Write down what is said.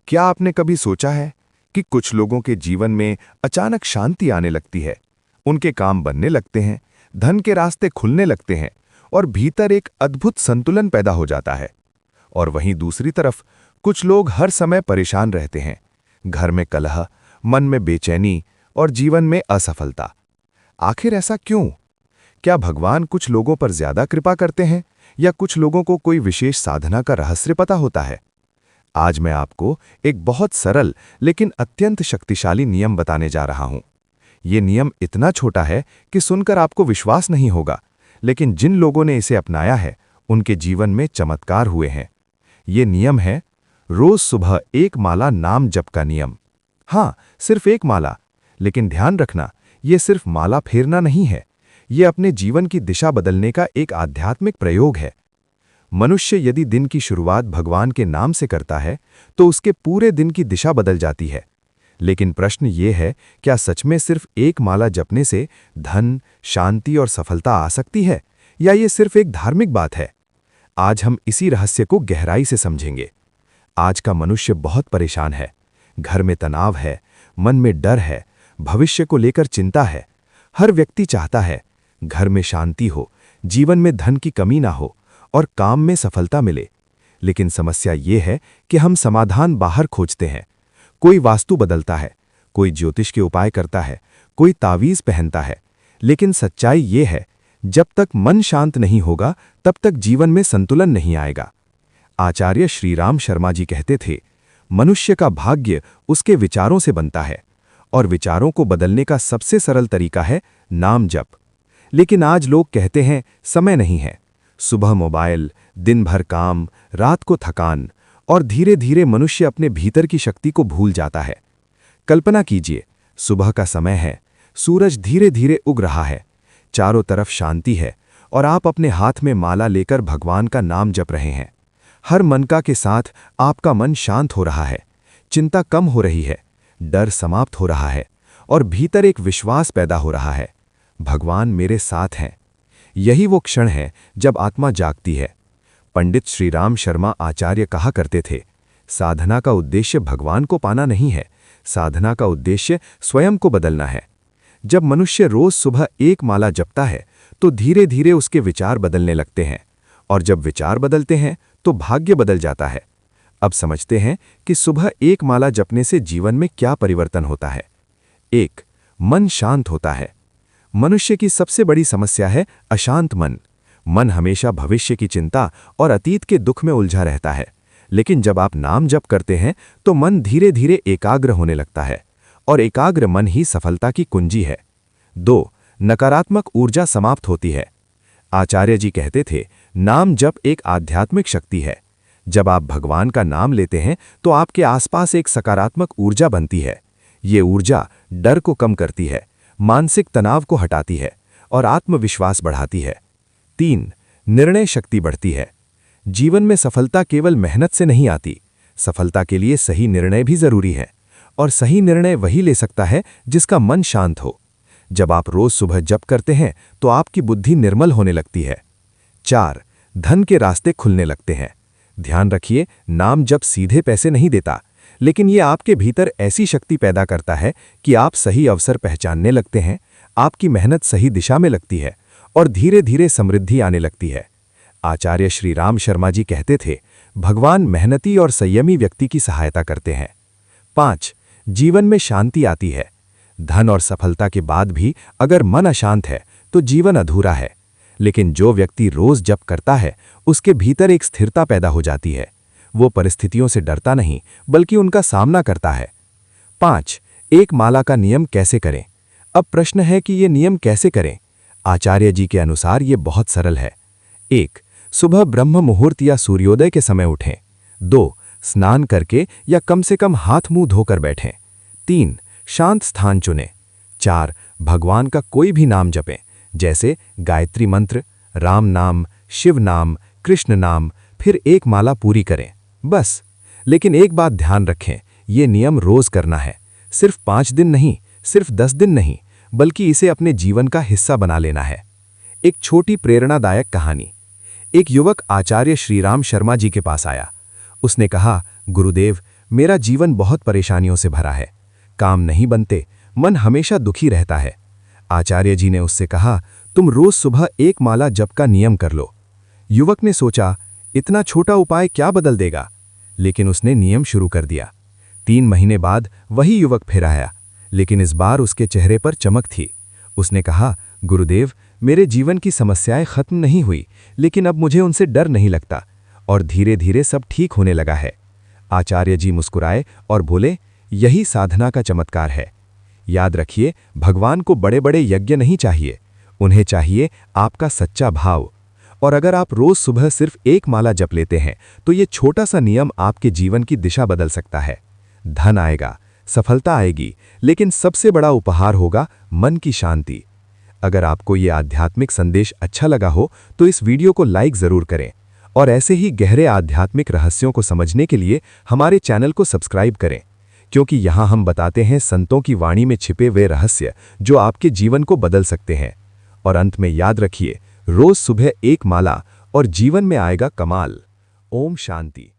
क्या आपने कभी सोचा है कि कुछ लोगों के जीवन में अचानक शांति आने लगती है, उनके काम बनने लगते हैं, धन के रास्ते खुलने लगते हैं और भीतर एक अद्भुत संतुलन पैदा हो जाता है। और वहीं दूसरी तरफ कुछ लोग हर समय परेशान रहते हैं, घर में कलह, मन में बेचैनी और जीवन में असफलता। आखिर ऐसा क्यों? क्या भगवान कुछ लोगों पर ज्यादा कृपा करते हैं या कुछ लोगों को कोई विशेष साधना का रहस्य पता होता है? आज मैं आपको एक बहुत सरल लेकिन अत्यंत शक्तिशाली नियम बताने जा रहा हूं। यह नियम इतना छोटा है कि सुनकर आपको विश्वास नहीं होगा, लेकिन जिन लोगों ने इसे अपनाया है उनके जीवन में चमत्कार हुए हैं। यह नियम है रोज सुबह एक माला नाम जप का नियम। हाँ, सिर्फ एक माला, लेकिन ध्यान रखना, यह सिर्फ माला फेरना नहीं है, यह अपने जीवन की दिशा बदलने का एक आध्यात्मिक प्रयोग है। मनुष्य यदि दिन की शुरुआत भगवान के नाम से करता है तो उसके पूरे दिन की दिशा बदल जाती है। लेकिन प्रश्न ये है, क्या सच में सिर्फ एक माला जपने से धन, शांति और सफलता आ सकती है, या ये सिर्फ एक धार्मिक बात है? आज हम इसी रहस्य को गहराई से समझेंगे। आज का मनुष्य बहुत परेशान है, घर में तनाव है, मन में डर है, भविष्य को लेकर चिंता है। हर व्यक्ति चाहता है घर में शांति हो, जीवन में धन की कमी ना हो और काम में सफलता मिले। लेकिन समस्या ये है कि हम समाधान बाहर खोजते हैं। कोई वास्तु बदलता है, कोई ज्योतिष के उपाय करता है, कोई तावीज पहनता है। लेकिन सच्चाई ये है, जब तक मन शांत नहीं होगा तब तक जीवन में संतुलन नहीं आएगा। आचार्य श्रीराम शर्मा जी कहते थे, मनुष्य का भाग्य उसके विचारों से बनता है और विचारों को बदलने का सबसे सरल तरीका है नाम जप। लेकिन आज लोग कहते हैं समय नहीं है। सुबह मोबाइल, दिन भर काम, रात को थकान, और धीरे धीरे मनुष्य अपने भीतर की शक्ति को भूल जाता है। कल्पना कीजिए, सुबह का समय है, सूरज धीरे धीरे उग रहा है, चारों तरफ शांति है और आप अपने हाथ में माला लेकर भगवान का नाम जप रहे हैं। हर मनका के साथ आपका मन शांत हो रहा है, चिंता कम हो रही है, डर समाप्त हो रहा है और भीतर एक विश्वास पैदा हो रहा है, भगवान मेरे साथ हैं। यही वो क्षण है जब आत्मा जागती है। पंडित श्रीराम शर्मा आचार्य कहा करते थे, साधना का उद्देश्य भगवान को पाना नहीं है, साधना का उद्देश्य स्वयं को बदलना है। जब मनुष्य रोज सुबह एक माला जपता है तो धीरे धीरे उसके विचार बदलने लगते हैं, और जब विचार बदलते हैं तो भाग्य बदल जाता है। अब समझते हैं कि सुबह एक माला जपने से जीवन में क्या परिवर्तन होता है। 1. मन शांत होता है। मनुष्य की सबसे बड़ी समस्या है अशांत मन। मन हमेशा भविष्य की चिंता और अतीत के दुख में उलझा रहता है। लेकिन जब आप नाम जप करते हैं तो मन धीरे धीरे एकाग्र होने लगता है, और एकाग्र मन ही सफलता की कुंजी है। 2. नकारात्मक ऊर्जा समाप्त होती है। आचार्य जी कहते थे, नाम जप एक आध्यात्मिक शक्ति है। जब आप भगवान का नाम लेते हैं तो आपके आसपास एक सकारात्मक ऊर्जा बनती है। ये ऊर्जा डर को कम करती है, मानसिक तनाव को हटाती है और आत्मविश्वास बढ़ाती है। 3. निर्णय शक्ति बढ़ती है। जीवन में सफलता केवल मेहनत से नहीं आती, सफलता के लिए सही निर्णय भी जरूरी है, और सही निर्णय वही ले सकता है जिसका मन शांत हो। जब आप रोज सुबह जप करते हैं तो आपकी बुद्धि निर्मल होने लगती है। 4. धन के रास्ते खुलने लगते हैं। ध्यान रखिए, नाम जप सीधे पैसे नहीं देता, लेकिन ये आपके भीतर ऐसी शक्ति पैदा करता है कि आप सही अवसर पहचानने लगते हैं, आपकी मेहनत सही दिशा में लगती है और धीरे धीरे समृद्धि आने लगती है। आचार्य श्रीराम शर्मा जी कहते थे, भगवान मेहनती और संयमी व्यक्ति की सहायता करते हैं। 5. जीवन में शांति आती है। धन और सफलता के बाद भी अगर मन अशांत है तो जीवन अधूरा है। लेकिन जो व्यक्ति रोज जप करता है उसके भीतर एक स्थिरता पैदा हो जाती है। वो परिस्थितियों से डरता नहीं बल्कि उनका सामना करता है। 5. एक माला का नियम कैसे करें? अब प्रश्न है कि ये नियम कैसे करें? आचार्य जी के अनुसार ये बहुत सरल है। 1. सुबह ब्रह्म मुहूर्त या सूर्योदय के समय उठें। 2. स्नान करके या कम से कम हाथ मुंह धोकर बैठें। 3. शांत स्थान चुनें। 4. भगवान का कोई भी नाम जपें, जैसे गायत्री मंत्र, राम नाम, शिव नाम, कृष्ण नाम, फिर एक माला पूरी करें, बस। लेकिन एक बात ध्यान रखें, ये नियम रोज करना है, सिर्फ 5 दिन नहीं, सिर्फ 10 दिन नहीं, बल्कि इसे अपने जीवन का हिस्सा बना लेना है। एक छोटी प्रेरणादायक कहानी। एक युवक आचार्य श्रीराम शर्मा जी के पास आया। उसने कहा, गुरुदेव, मेरा जीवन बहुत परेशानियों से भरा है। काम नहीं बनते, मन हमेशा दुखी रहता है। आचार्य जी ने उससे कहा, तुम रोज सुबह एक माला जप का नियम कर लो। युवक ने सोचा, इतना छोटा उपाय क्या बदल देगा, लेकिन उसने नियम शुरू कर दिया। 3 महीने बाद वही युवक फिर आया, लेकिन इस बार उसके चेहरे पर चमक थी। उसने कहा, गुरुदेव, मेरे जीवन की समस्याएं खत्म नहीं हुई, लेकिन अब मुझे उनसे डर नहीं लगता और धीरे धीरे सब ठीक होने लगा है। आचार्य जी मुस्कुराए और बोले, यही साधना का चमत्कार है। याद रखिए, भगवान को बड़े बड़े यज्ञ नहीं चाहिए, उन्हें चाहिए आपका सच्चा भाव। और अगर आप रोज सुबह सिर्फ एक माला जप लेते हैं तो ये छोटा सा नियम आपके जीवन की दिशा बदल सकता है। धन आएगा, सफलता आएगी, लेकिन सबसे बड़ा उपहार होगा मन की शांति। अगर आपको ये आध्यात्मिक संदेश अच्छा लगा हो तो इस वीडियो को लाइक जरूर करें और ऐसे ही गहरे आध्यात्मिक रहस्यों को समझने के लिए हमारे चैनल को सब्सक्राइब करें, क्योंकि यहाँ हम बताते हैं संतों की वाणी में छिपे हुए रहस्य जो आपके जीवन को बदल सकते हैं। और अंत में याद रखिए, रोज सुबह एक माला और जीवन में आएगा कमाल। ओम शांति।